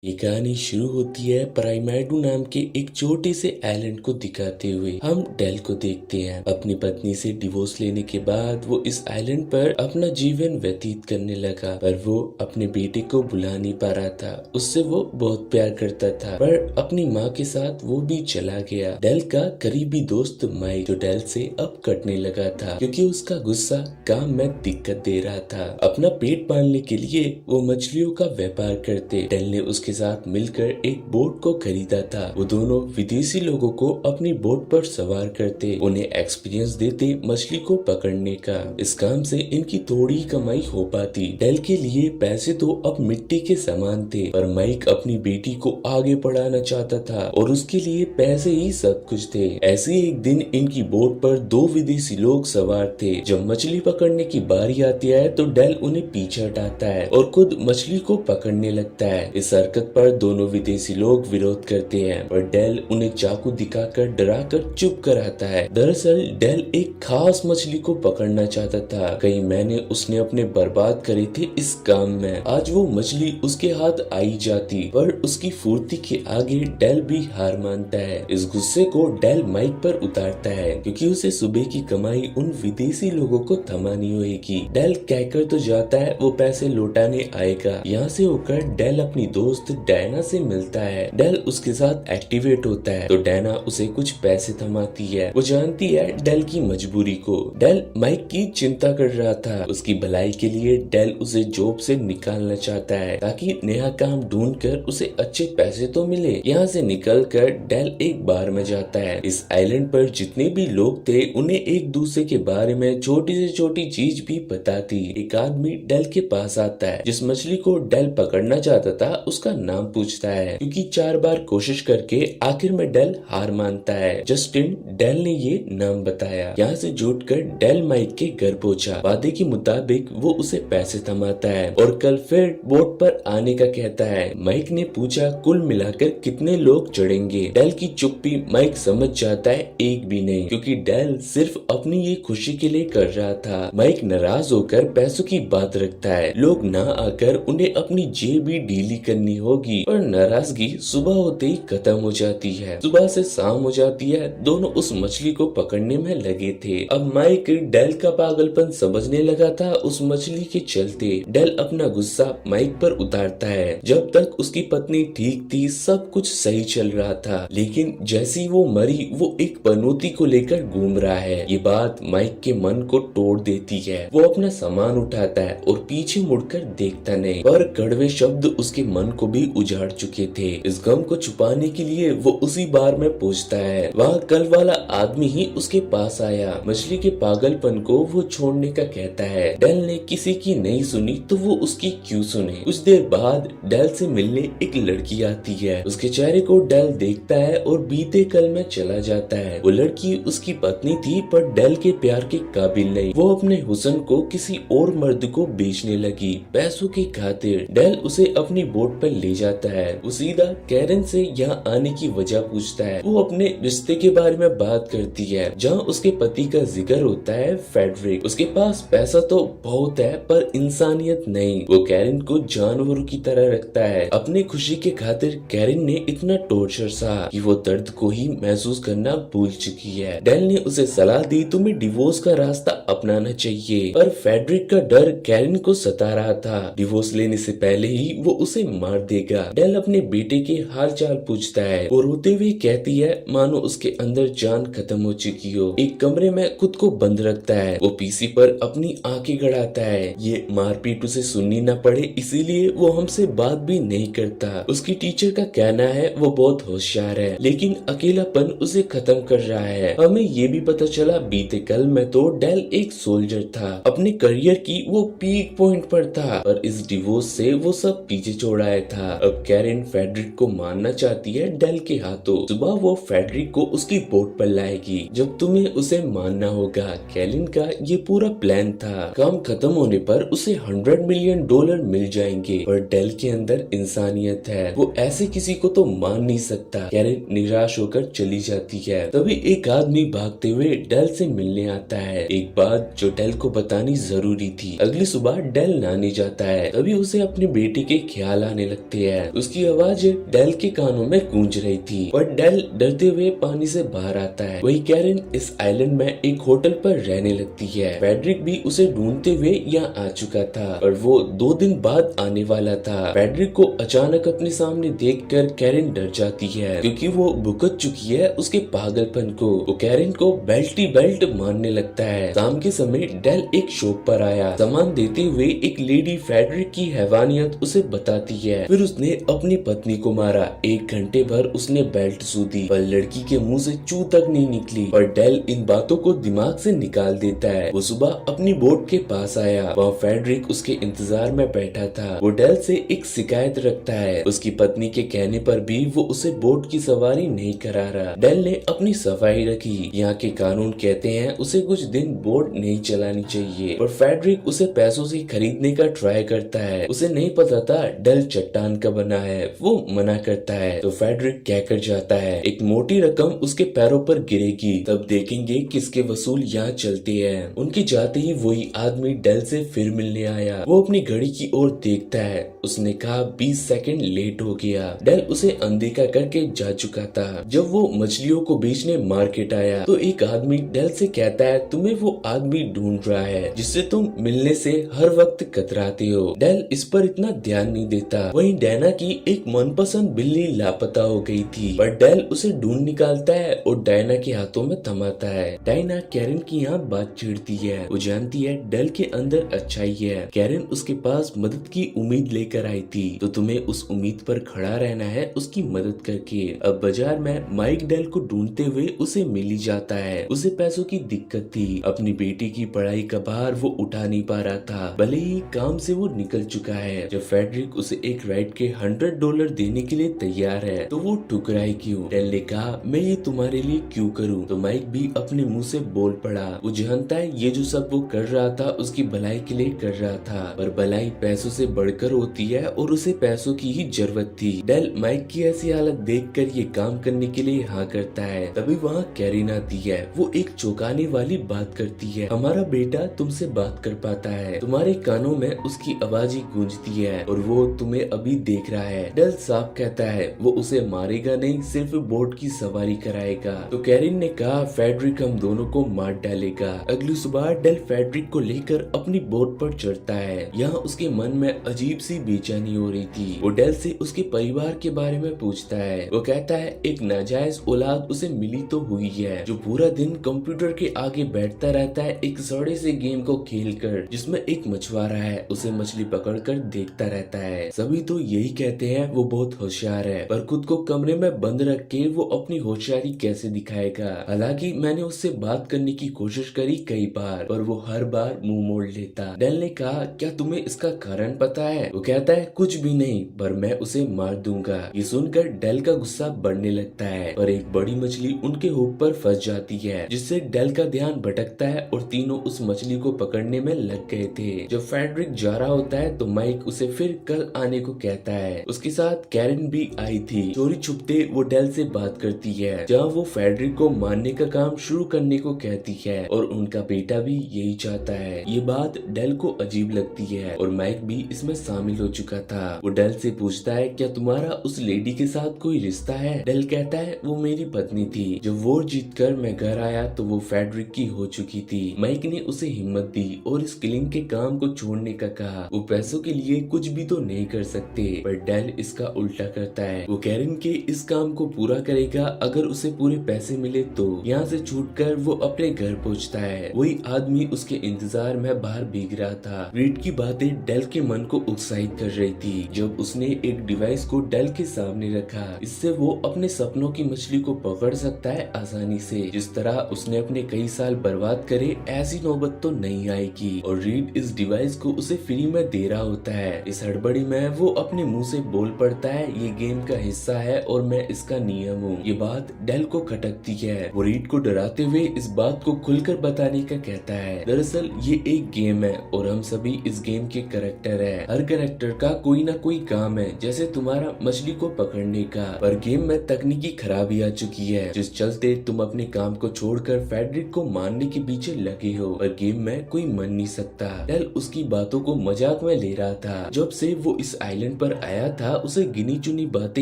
ये कहानी शुरू होती है प्राइमेडू नाम के एक छोटे से आइलैंड को दिखाते हुए। हम डेल को देखते हैं। अपनी पत्नी से डिवोर्स लेने के बाद वो इस आइलैंड पर अपना जीवन व्यतीत करने लगा, पर वो अपने बेटे को बुला नहीं पा रहा था। उससे वो बहुत प्यार करता था, पर अपनी माँ के साथ वो भी चला गया। डेल का करीबी दोस्त माइक, जो डेल से अब कटने लगा था क्योंकि उसका गुस्सा काम में दिक्कत दे रहा था। अपना पेट पालने के लिए वो मछलियों का व्यापार करते। डेल ने उसके साथ मिलकर एक बोट को खरीदा था। वो दोनों विदेशी लोगों को अपनी बोट पर सवार करते, उन्हें एक्सपीरियंस देते मछली को पकड़ने का। इस काम से इनकी थोड़ी कमाई हो पाती। डेल के लिए पैसे तो अब मिट्टी के समान थे, पर माइक अपनी बेटी को आगे पढ़ाना चाहता था और उसके लिए पैसे ही सब कुछ थे। ऐसे एक दिन इनकी बोट पर दो विदेशी लोग सवार थे। जब मछली पकड़ने की बारी आती है तो डेल उन्हें पीछे हटाता है और खुद मछली को पकड़ने लगता है। इस हरकत पर दोनों विदेशी लोग विरोध करते हैं, पर डेल उन्हें चाकू दिखाकर डराकर चुप कराता है। दरअसल डेल एक खास मछली को पकड़ना चाहता था। कई महीने उसने अपने बर्बाद करे थे इस काम में। आज वो मछली उसके हाथ आई जाती, पर उसकी फुर्ती के आगे डेल भी हार मानता है। इस गुस्से को डेल माइक पर उतारता है क्योंकि उसे सुबह की कमाई उन विदेशी लोगों को थमानी होगी। डेल कहकर तो जाता है वो पैसे लौटाने आएगा। यहाँ से होकर डेल अपनी दोस्त डायना से मिलता है। डेल उसके साथ एक्टिवेट होता है तो डायना उसे कुछ पैसे थमाती है। वो जानती है डेल की मजबूरी को। डेल माइक की चिंता कर रहा था। उसकी भलाई के लिए डेल उसे जॉब से निकालना चाहता है ताकि नया काम ढूंढकर उसे अच्छे पैसे तो मिले। यहाँ से निकलकर डेल एक बार में जाता है। इस आइलैंड पर जितने भी लोग थे उन्हें एक दूसरे के बारे में छोटी से छोटी चीज भी पता थी। एक आदमी डेल के पास आता है। जिस मछली को डेल पकड़ना चाहता था उसका नाम पूछता है, क्योंकि 4 बार कोशिश करके आखिर में डेल हार मानता है। जस्टिन डेल ने ये नाम बताया। यहाँ से जुटकर डेल माइक के घर पहुंचा। वादे के मुताबिक वो उसे पैसे थमाता है और कल फिर बोट पर आने का कहता है। माइक ने पूछा कुल मिलाकर कितने लोग चढ़ेंगे। डेल की चुप्पी माइक समझ जाता है एक भी नहीं, क्योंकि डेल सिर्फ अपनी ये खुशी के लिए कर रहा था। माइक नाराज होकर पैसों की बात रखता है। लोग ना आकर उन्हें अपनी जेब भी ढीली करनी होगी, पर नाराजगी सुबह होते ही खत्म हो जाती है। सुबह से शाम हो जाती है। दोनों उस मछली को पकड़ने में लगे थे। अब माइक डेल का पागलपन समझने लगा था उस मछली के चलते। डेल अपना गुस्सा माइक पर उतारता है। जब तक उसकी पत्नी ठीक थी सब कुछ सही चल रहा था, लेकिन जैसी वो मरी वो एक पनौती को लेकर घूम रहा है। ये बात माइक के मन को तोड़ देती है। वो अपना सामान उठाता है और पीछे मुड़कर देखता नहीं, पर कड़वे शब्द उसके मन को भी उजाड़ चुके थे। इस गम को छुपाने के लिए वो उसी बार में पूछता है। वहाँ कल वाला आदमी ही उसके पास आया। मछली के पागलपन को वो छोड़ने का कहता है। डेल ने किसी की नहीं सुनी तो वो उसकी क्यों सुने। कुछ देर बाद डेल से मिलने एक लड़की आती है। उसके चेहरे को डेल देखता है और बीते कल में चला जाता है। वो लड़की उसकी पत्नी थी, पर डेल के प्यार के काबिल नहीं। वो अपने हुस्न को किसी और मर्द को बेचने लगी पैसों की खातिर। डेल उसे अपनी बोट पर ले जाता है। वो सीधा कैरन से यहाँ आने की वजह पूछता है। वो अपने रिश्ते के बारे में बात करती है, जहाँ उसके पति का जिक्र होता है फेडरिक। उसके पास पैसा तो बहुत है पर इंसानियत नहीं। वो कैरन को जानवरों की तरह रखता है। अपनी खुशी के खातिर कैरन ने इतना टॉर्चर सहा कि वो दर्द को ही महसूस करना भूल चुकी है। डेल ने उसे सलाह दी तुम्हें डिवोर्स का रास्ता अपनाना चाहिए, पर फेडरिक का डर कैरन को सता रहा था। डिवोर्स लेने से पहले ही वो उसे मार देगा। डेल अपने बेटे के हाल चाल पूछता है। वो रोते हुए कहती है मानो उसके अंदर जान खत्म हो चुकी हो। एक कमरे में खुद को बंद रखता है। वो पीसी पर अपनी आंखें गड़ाता है। ये मारपीट उसे सुननी न पड़े इसीलिए वो हमसे बात भी नहीं करता। उसकी टीचर का कहना है वो बहुत होशियार है, लेकिन अकेलापन उसे खत्म कर रहा है। हमें ये भी पता चला बीते कल में तो डेल एक सोल्जर था। अपने करियर की वो पीक पॉइंट पर था, पर इस डिवोर्स से वो सब पीछे छोड़ आया था। अब कैरन फेडरिक को मारना चाहती है डेल के हाथों। सुबह वो फेडरिक को उसकी बोट पर लाएगी। जब तुम्हें उसे मारना होगा। कैरन का ये पूरा प्लान था। काम खत्म होने पर उसे $100 मिलियन मिल जाएंगे, पर डेल के अंदर इंसानियत है। वो ऐसे किसी को तो मान नहीं सकता। कैरन निराश होकर चली जाती है। तभी एक आदमी भागते हुए डेल से मिलने आता है। एक बात जो डेल को बतानी जरूरी थी। अगली सुबह डेल नहाने जाता है। तभी उसे अपने बेटे के ख्याल आने लगते देखते हैं। उसकी आवाज डेल के कानों में गूंज रही थी और डेल डरते हुए पानी से बाहर आता है। वही कैरन इस आइलैंड में एक होटल पर रहने लगती है। फेडरिक भी उसे ढूंढते हुए यहाँ आ चुका था और वो 2 दिन बाद आने वाला था। फेडरिक को अचानक अपने सामने देखकर कैरन डर जाती है क्योंकि वो भुगत चुकी है उसके पागलपन को। वो कैरन को बेल्ट ही बेल्ट मारने लगता है। शाम के समय डेल एक शॉप पर आया। सामान देते हुए एक लेडी फेडरिक की हैवानियत उसे बताती है। फिर उसने अपनी पत्नी को मारा। 1 घंटे भर उसने बेल्ट सूदी पर लड़की के मुंह से चू तक नहीं निकली और डेल इन बातों को दिमाग से निकाल देता है। वो सुबह अपनी बोट के पास आया। वहाँ फेडरिक उसके इंतजार में बैठा था। वो डेल से एक शिकायत रखता है। उसकी पत्नी के कहने पर भी वो उसे बोट की सवारी नहीं करा रहा। डेल ने अपनी सफाई रखी। यहाँ के कानून कहते हैं उसे कुछ दिन बोट नहीं चलानी चाहिए और फेडरिक उसे पैसों से खरीदने का ट्राई करता है। उसे नहीं पता था डेल चट्टान का बना है। वो मना करता है तो फेडरिक कहकर जाता है एक मोटी रकम उसके पैरों पर गिरेगी, तब देखेंगे किसके वसूल यहाँ चलते हैं। उनके जाते ही वही आदमी डेल से फिर मिलने आया। वो अपनी घड़ी की ओर देखता है। उसने कहा 20 सेकंड लेट हो गया। डेल उसे अनदेखा करके जा चुका था। जब वो मछलियों को बेचने मार्केट आया तो एक आदमी डेल से कहता है तुम्हें वो आदमी ढूंढ रहा है जिससे तुम मिलने से हर वक्त कतराते हो। डेल इस पर इतना ध्यान नहीं देता। वहीं डैना की एक मनपसंद बिल्ली लापता हो गई थी पर डेल उसे ढूंढ निकालता है और डायना के हाथों में थमाता है। डायना कैरन की यहाँ बात छेड़ती है। वो जानती है डेल के अंदर अच्छाई है। कैरन उसके पास मदद की उम्मीद लेकर आई थी तो तुम्हें उस उम्मीद पर खड़ा रहना है उसकी मदद करके। अब बाजार में माइक डेल को ढूंढते हुए उसे मिल ही जाता है। उसे पैसों की दिक्कत थी। अपनी बेटी की पढ़ाई का भार वो उठा नहीं पा रहा था। भले ही काम से वो निकल चुका है। जब फेडरिक उसे एक राइड के $100 देने के लिए तैयार है तो वो ठुकराई क्यों। डेल ने कहा मैं ये तुम्हारे लिए क्यों करूं। तो माइक भी अपने मुंह से बोल पड़ा। वो जानता है ये जो सब वो कर रहा था उसकी भलाई के लिए कर रहा था पर भलाई पैसों से बढ़कर होती है और उसे पैसों की ही जरूरत थी। डेल माइक की ऐसी हालत देखकर ये काम करने के लिए हाँ करता है। तभी वहाँ कैरिन आती है। वो एक चौंकाने वाली बात करती है हमारा बेटा तुमसे बात कर पाता है। तुम्हारे कानों में उसकी आवाज ही गूंजती है और वो तुम्हें अभी देख रहा है। डेल साफ कहता है वो उसे मारेगा नहीं सिर्फ बोट की सवारी कराएगा। तो कैरिन ने कहा फेडरिक हम दोनों को मार डालेगा। अगली सुबह डेल फेडरिक को लेकर अपनी बोट पर चढ़ता है। यहाँ उसके मन में अजीब सी बेचैनी हो रही थी। वो डेल से उसके परिवार के बारे में पूछता है। वो कहता है एक नाजायज औलाद उसे मिली तो हुई है जो पूरा दिन कंप्यूटर के आगे बैठता रहता है एक सड़े से गेम को खेलकर जिसमें एक मछुआरा है उसे मछली पकड़कर देखता रहता है। सभी तो यही कहते हैं वो बहुत होशियार है पर खुद को कमरे में बंद रख के वो अपनी होशियारी कैसे दिखाएगा। हालांकि मैंने उससे बात करने की कोशिश करी कई बार पर वो हर बार मुंह मोड़ लेता। डेल ने कहा क्या तुम्हें इसका कारण पता है। वो कहता है कुछ भी नहीं पर मैं उसे मार दूंगा। ये सुनकर डेल का गुस्सा बढ़ने लगता है पर एक बड़ी मछली उनके हुक पर फंस जाती है जिससे डेल का ध्यान भटकता है और तीनों उस मछली को पकड़ने में लग गए थे। जब फेडरिक जा रहा होता है तो माइक उसे फिर कल आने को कहता है। उसके साथ कैरन भी आई थी। चोरी छुपते वो डेल से बात करती है जहाँ वो फेडरिक को मारने का काम शुरू करने को कहती है और उनका बेटा भी यही चाहता है। ये बात डेल को अजीब लगती है और माइक भी इसमें शामिल हो चुका था। वो डेल से पूछता है क्या तुम्हारा उस लेडी के साथ कोई रिश्ता है। डेल कहता है वो मेरी पत्नी थी। जब वोट जीत कर मैं घर आया तो वो फेडरिक की हो चुकी थी। माइक ने उसे हिम्मत दी और इस किलिंग के काम को छोड़ने का कहा। वो पैसों के लिए कुछ भी तो नहीं कर सकते पर डेल इसका उल्टा करता है। वो कैरन के इस काम को पूरा करेगा अगर उसे पूरे पैसे मिले तो। यहाँ से छूटकर वो अपने घर पहुँचता है। वही आदमी उसके इंतजार में बाहर भीग रहा था। रीड की बातें डेल के मन को उत्साहित कर रही थी जब उसने एक डिवाइस को डेल के सामने रखा। इससे वो अपने सपनों की मछली को पकड़ सकता है आसानी से। जिस तरह उसने अपने कई साल बर्बाद करे ऐसी नौबत तो नहीं आएगी। और रीड इस डिवाइस को उसे फ्री में दे रहा होता है। इस हड़बड़ी में वो अपने मुंह से बोल पड़ता है ये गेम का हिस्सा है और मैं इसका नियम हूँ। ये बात डेल को खटकती है। वो रीड को डराते हुए इस बात को खुलकर बताने का कहता है। दरअसल ये एक गेम है और हम सभी इस गेम के कैरेक्टर है। हर कैरेक्टर ऑपरेटर का कोई ना कोई काम है, जैसे तुम्हारा मछली को पकड़ने का, पर गेम में तकनीकी खराबी आ चुकी है, जिस चलते तुम अपने काम को छोड़कर फेडरिक को मारने के पीछे लगे हो, पर गेम में कोई मन नहीं सकता। डेल उसकी बातों को मजाक में ले रहा था। जब से वो इस आइलैंड पर आया था, उसे गिनी चुनी बातें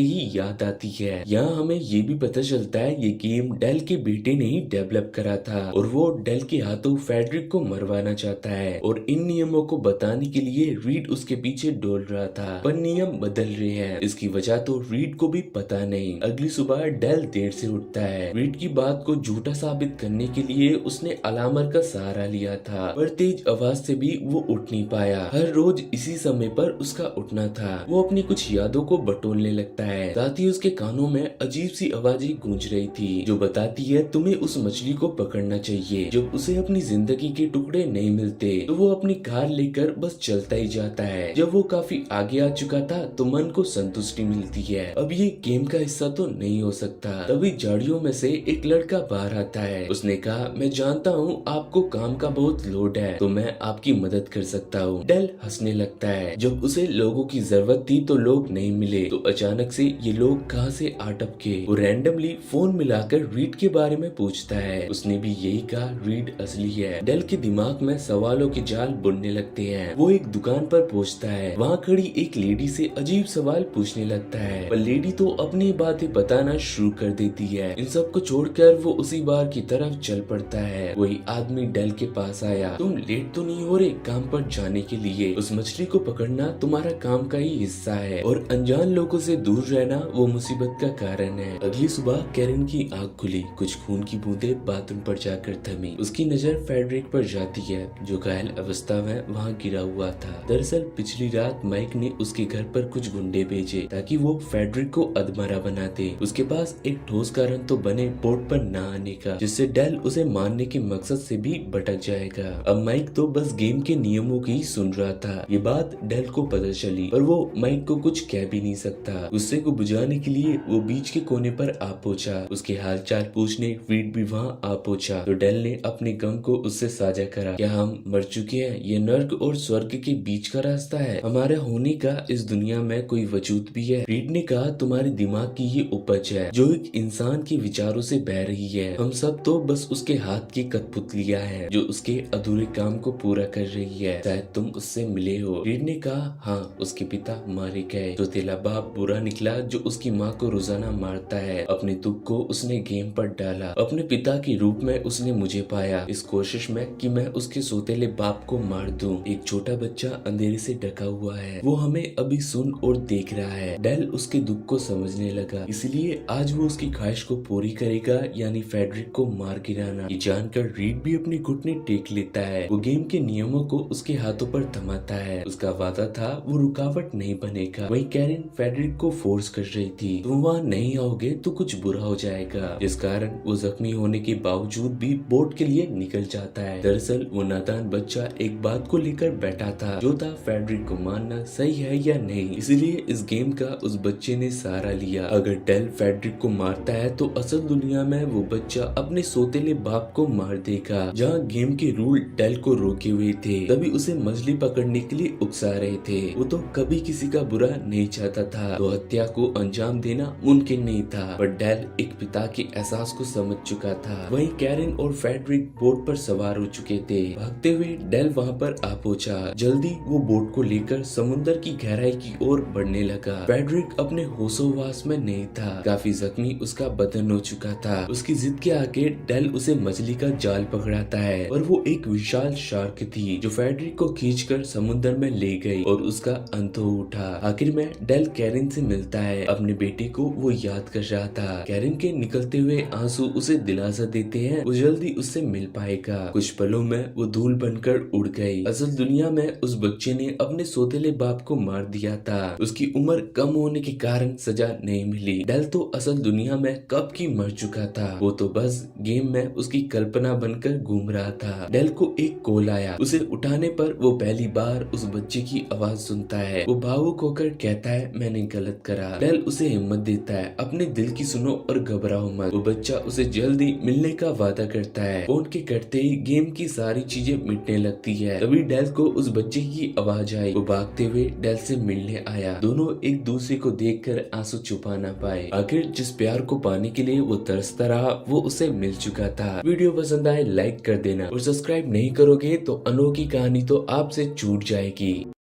ही याद आती है। यहाँ हमें ये भी पता चलता है ये गेम डेल के बेटे ने ही डेवलप करा था और वो डेल के हाथों फेडरिक को मरवाना चाहता है, और इन नियमों को बताने के लिए रीड उसके पीछे डोल रहा था, पर नियम बदल रहे हैं। इसकी वजह तो रीड को भी पता नहीं। अगली सुबह डेल देर से उठता है। रीड की बात को झूठा साबित करने के लिए उसने अलार्म का सहारा लिया था, पर तेज आवाज से भी वो उठ नहीं पाया। हर रोज इसी समय पर उसका उठना था। वो अपनी कुछ यादों को बटोरने लगता है, साथ ही उसके कानों में अजीब सी आवाजें गूंज रही थी जो बताती है तुम्हें उस मछली को पकड़ना चाहिए। जब उसे अपनी जिंदगी के टुकड़े नहीं मिलते तो वो अपनी कार लेकर बस चलता ही जाता है। जब वो काफी आगे आ चुका था तो मन को संतुष्टि मिलती है। अब ये गेम का हिस्सा तो नहीं हो सकता। तभी झाड़ियों में से एक लड़का बाहर आता है। उसने कहा, मैं जानता हूँ आपको काम का बहुत लोड है, तो मैं आपकी मदद कर सकता हूँ। डेल हंसने लगता है। जब उसे लोगों की जरूरत थी तो लोग नहीं मिले, तो अचानक से ये लोग कहाँ से आ टपके। वो रैंडमली फोन मिलाकर रीड के बारे में पूछता है। उसने भी यही कहा, रीड असली है। डेल के दिमाग में सवालों के जाल बुनने लगते हैं। वो एक दुकान पर पहुंचता है। वहाँ खड़ी एक लेडी से अजीब सवाल पूछने लगता है, पर लेडी तो अपनी बातें बताना शुरू कर देती है। इन सब को छोड़कर वो उसी बार की तरफ चल पड़ता है। वही आदमी डेल के पास आया। तुम लेट तो नहीं हो रहे काम पर जाने के लिए? उस मछली को पकड़ना तुम्हारा काम का ही हिस्सा है, और अनजान लोगों से दूर रहना वो मुसीबत का कारण है। अगली सुबह कैरन की आँख खुली। कुछ खून की बूंदे बाथरूम पर जाकर थमी। उसकी नजर फेडरिक पर जाती है, जो घायल अवस्था में वहाँ गिरा हुआ था। दरअसल पिछली रात माइक ने उसके घर पर कुछ गुंडे भेजे ताकि वो फेडरिक को अधमरा बना दे। उसके पास एक ठोस कारण तो बने बोट पर न आने का, जिससे डेल उसे मारने के मकसद से भी भटक जाएगा। अब माइक तो बस गेम के नियमों की सुन रहा था। ये बात डेल को पता चली, पर वो माइक को कुछ कह भी नहीं सकता। गुस्से को बुझाने के लिए वो बीच के कोने पर आ पहुंचा। उसके हालचाल पूछने रीड भी वहाँ आ पहुंचा, तो डेल ने अपने गम को उससे साझा करा। क्या हम मर चुके हैं? ये नर्क और स्वर्ग के बीच का रास्ता है। हमारे होने का इस दुनिया में कोई वजूद भी है। रीड ने कहा, तुम्हारे दिमाग की ये उपज है जो एक इंसान के विचारों से बह रही है। हम सब तो बस उसके हाथ की कठपुतलियां हैं जो उसके अधूरे काम को पूरा कर रही है। शायद तुम उससे मिले हो। रीड ने कहा, हाँ, उसके पिता मारे गए। तो तेला बाप बुरा निकला जो उसकी माँ को रोजाना मारता है। अपने दुख को उसने गेम पर डाला। अपने पिता के रूप में उसने मुझे पाया, इस कोशिश में कि मैं उसके सोतेले बाप को मार दूं। एक छोटा बच्चा अंधेरे से ढका हुआ है, वो हमें अभी सुन और देख रहा है। डेल उसके दुख को समझने लगा, इसलिए आज वो उसकी ख्वाहिश को पूरी करेगा, यानी फेडरिक को मार गिराना। ये जानकर रीड भी अपने घुटने टेक लेता है। वो गेम के नियमों को उसके हाथों पर थमाता है। उसका वादा था वो रुकावट नहीं बनेगा। वहीं कैरन फेडरिक को फोर्स कर रही थी, तुम वहाँ नहीं आओगे तो कुछ बुरा हो जाएगा, जिस कारण वो जख्मी होने के बावजूद भी बोट के लिए निकल जाता है। दरअसल वो नादान बच्चा एक बात को लेकर बैठा था, जो था फेडरिक को मारना सही है या नहीं। इसलिए इस गेम का उस बच्चे ने सहारा लिया। अगर डेल फेडरिक को मारता है तो असल दुनिया में वो बच्चा अपने सोतेले बाप को मार देगा। जहाँ गेम के रूल डेल को रोके हुए थे, तभी उसे मछली पकड़ने के लिए उकसा रहे थे। वो तो कभी किसी का बुरा नहीं चाहता था, तो हत्या को अंजाम देना मुमकिन नहीं था। पर डेल एक पिता के एहसास को समझ चुका था। वहीं कैरन और फेडरिक बोट पर सवार हो चुके थे। भागते हुए डेल वहाँ पर आ पहुंचा। जल्दी वो बोट को लेकर समुद्र की गहराई की ओर बढ़ने लगा। फेडरिक अपने होशोवास में नहीं था, काफी जख्मी उसका बदन हो चुका था। उसकी जिद के आगे डेल उसे मछली का जाल पकड़ाता है, और वो एक विशाल शार्क थी जो फेडरिक को खींचकर समुद्र में ले गई और उसका अंत हो उठा। आखिर में डेल कैरन से मिलता है। अपने बेटे को वो याद कर रहा था। कैरन के निकलते हुए आंसू उसे दिलासा देते हैं वो जल्दी उससे मिल पाएगा। कुछ पलों में वो धूल बनकर उड़ गई। असल दुनिया में उस बच्चे ने अपने सोतेले बाप को मार दिया था। उसकी उम्र कम होने के कारण सजा नहीं मिली। डेल तो असल दुनिया में कब की मर चुका था। वो तो बस गेम में उसकी कल्पना बनकर घूम रहा था। डेल को एक कॉल आया। उसे उठाने पर वो पहली बार उस बच्चे की आवाज सुनता है। वो भावुक होकर कहता है, मैंने गलत करा। डेल उसे हिम्मत देता है, अपने दिल की सुनो और घबराओ मत। वो बच्चा उसे जल्दी मिलने का वादा करता है। फोन के करते ही गेम की सारी चीजें मिटने लगती है। तभी डेल को उस बच्चे की आवाज आई। वो भागकर भागते हुए डेल से मिलने आया। दोनों एक दूसरे को देखकर आंसू छुपा ना पाए। आखिर जिस प्यार को पाने के लिए वो तरसता रहा वो उसे मिल चुका था। वीडियो पसंद आए लाइक कर देना और सब्सक्राइब नहीं करोगे तो अनोखी कहानी तो आपसे छूट जाएगी।